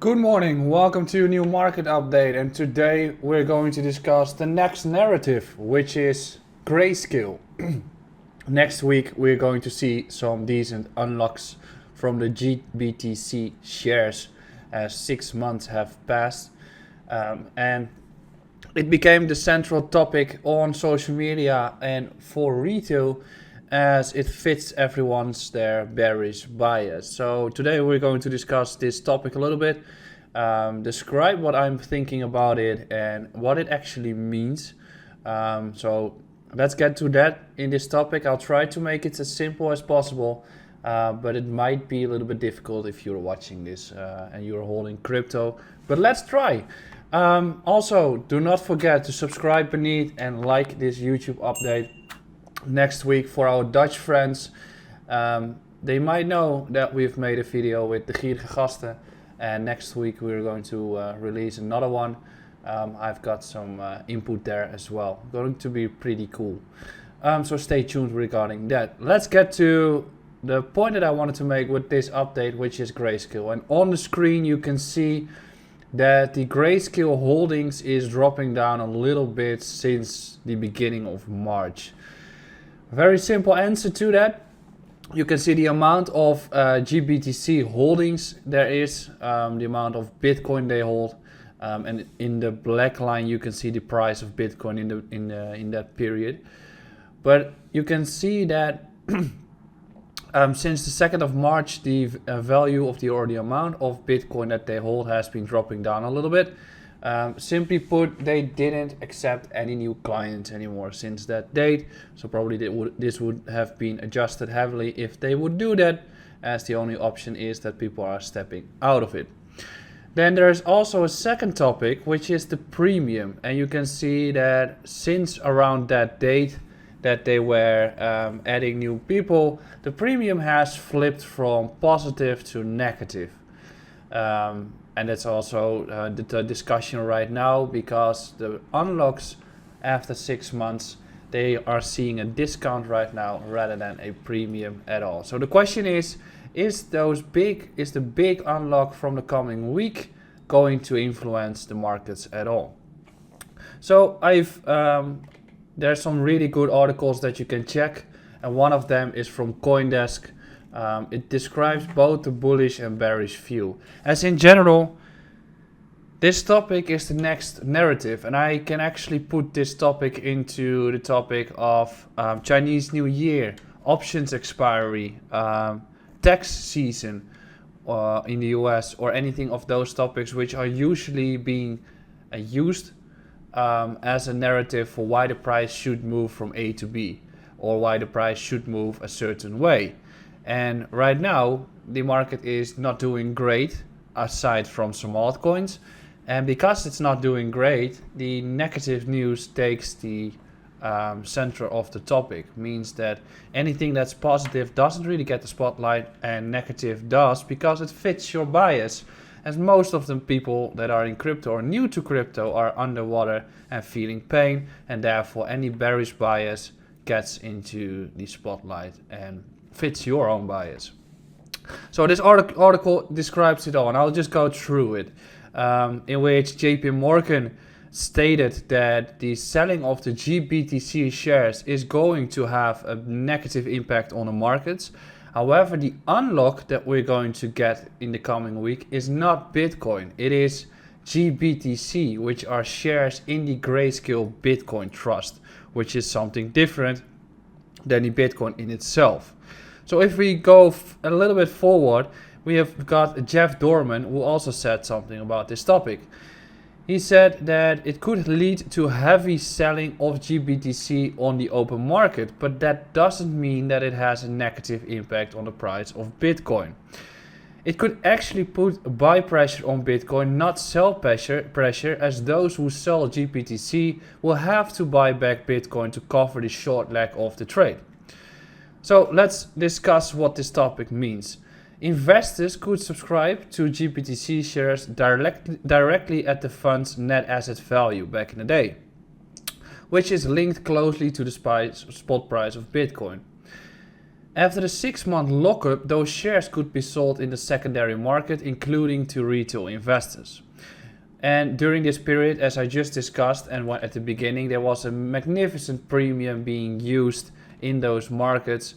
Good morning, welcome to a new market update, and today we're going to discuss the next narrative, which is Grayscale. Next week we're going to see some decent unlocks from the BTC shares as 6 months have passed, and it became the central topic on social media and for retail as it fits everyone's their bearish bias. So today we're going to discuss this topic a little bit, describe what I'm thinking about it and what it actually means. So let's get to that in this topic. I'll try to make it as simple as possible, but it might be a little bit difficult if you're watching this and you're holding crypto, but let's try. Also, do not forget to subscribe beneath and like this YouTube update. Next week for our Dutch friends, they might know that we've made a video with de gierige gasten, and next week we're going to release another one. I've got some input there as well, going to be pretty cool, so stay tuned regarding that. Let's get to the point that I wanted to make with this update, which is Grayscale. And on the screen you can see that the Grayscale holdings is dropping down a little bit since the beginning of March. Very simple answer to that. You can see the amount of GBTC holdings there is, the amount of Bitcoin they hold, and in the black line you can see the price of Bitcoin in that period. But you can see that since the 2nd of March, the value of the amount of Bitcoin that they hold has been dropping down a little bit. Simply put, they didn't accept any new clients anymore since that date, so probably this would have been adjusted heavily if they would do that, as the only option is that people are stepping out of it. Then there's also a second topic, which is the premium, and you can see that since around that date that they were adding new people, the premium has flipped from positive to negative. And that's also the discussion right now, because the unlocks after 6 months, they are seeing a discount right now rather than a premium at all. So the question is the big unlock from the coming week going to influence the markets at all? So there's some really good articles that you can check, and one of them is from CoinDesk. It describes both the bullish and bearish view. As in general, this topic is the next narrative, and I can actually put this topic into the topic of Chinese New Year, options expiry, tax season in the US, or anything of those topics which are usually being used as a narrative for why the price should move from A to B, or why the price should move a certain way. And right now, the market is not doing great, aside from some altcoins. And because it's not doing great, the negative news takes the center of the topic. Means that anything that's positive doesn't really get the spotlight, and negative does, because it fits your bias. As most of the people that are in crypto or new to crypto are underwater and feeling pain, and therefore any bearish bias gets into the spotlight and fits your own bias. So this article describes it all, and I'll just go through it, in which JP Morgan stated that the selling of the GBTC shares is going to have a negative impact on the markets. However, the unlock that we're going to get in the coming week is not Bitcoin. It is GBTC, which are shares in the Grayscale Bitcoin Trust, which is something different than the Bitcoin in itself. So if we go a little bit forward, we have got Jeff Dorman, who also said something about this topic. He said that it could lead to heavy selling of GBTC on the open market, but that doesn't mean that it has a negative impact on the price of Bitcoin. It could actually put buy pressure on Bitcoin, not sell pressure, as those who sell GBTC will have to buy back Bitcoin to cover the short leg of the trade. So let's discuss what this topic means. Investors could subscribe to GBTC shares directly at the fund's net asset value back in the day, which is linked closely to the spot price of Bitcoin. After the 6-month lockup, those shares could be sold in the secondary market, including to retail investors. And during this period, as I just discussed and at the beginning, there was a magnificent premium being used in those markets,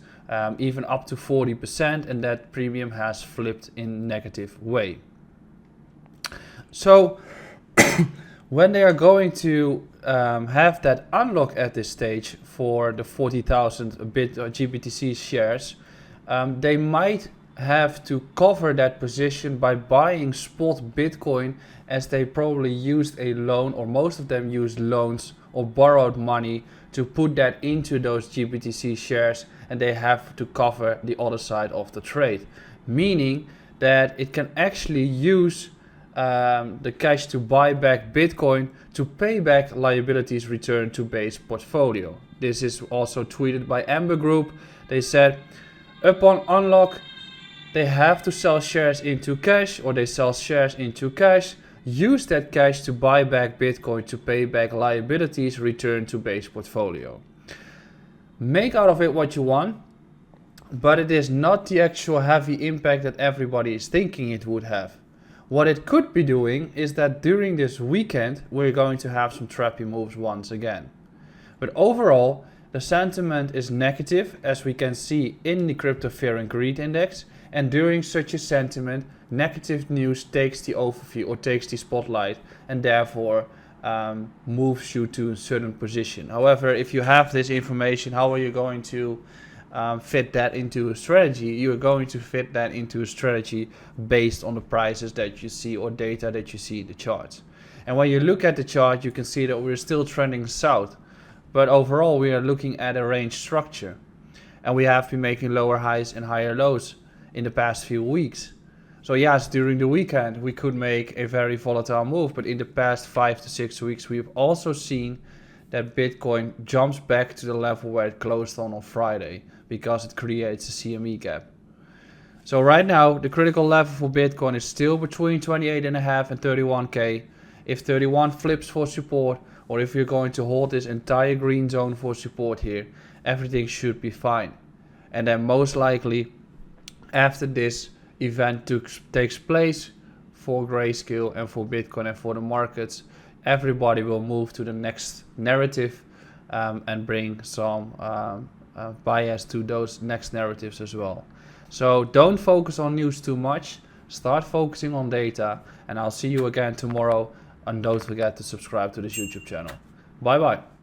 even up to 40%, and that premium has flipped in negative way. So when they are going to have that unlock at this stage for the 40,000 GBTC shares, they might have to cover that position by buying spot Bitcoin, as they probably used a loan, or most of them used loans or borrowed money to put that into those GBTC shares, and they have to cover the other side of the trade, meaning that it can actually use the cash to buy back Bitcoin to pay back liabilities returned to base portfolio. This is also tweeted by Amber Group. They said upon unlock, they have to sell shares into cash, or they sell shares into cash, use that cash to buy back Bitcoin to pay back liabilities returned to base portfolio. Make out of it what you want, but it is not the actual heavy impact that everybody is thinking it would have. What it could be doing is that during this weekend, we're going to have some trappy moves once again. But overall, the sentiment is negative, as we can see in the crypto fear and greed index. And during such a sentiment, negative news takes the overview or takes the spotlight, and therefore moves you to a certain position. However, if you have this information, how are you going to fit that into a strategy? You're going to fit that into a strategy based on the prices that you see or data that you see in the charts. And when you look at the chart, you can see that we're still trending south, but overall we are looking at a range structure, and we have been making lower highs and higher lows in the past few weeks. So yes, during the weekend we could make a very volatile move, but in the past 5 to 6 weeks we've also seen that Bitcoin jumps back to the level where it closed on Friday, because it creates a CME gap. So right now the critical level for Bitcoin is still between 28.5 and 31k. If 31 flips for support, or if you're going to hold this entire green zone for support here, everything should be fine. And then most likely after this event takes place for Grayscale and for Bitcoin and for the markets, everybody will move to the next narrative and bring some bias to those next narratives as well. So don't focus on news too much, start focusing on data, and I'll see you again tomorrow, and don't forget to subscribe to this YouTube channel. Bye bye.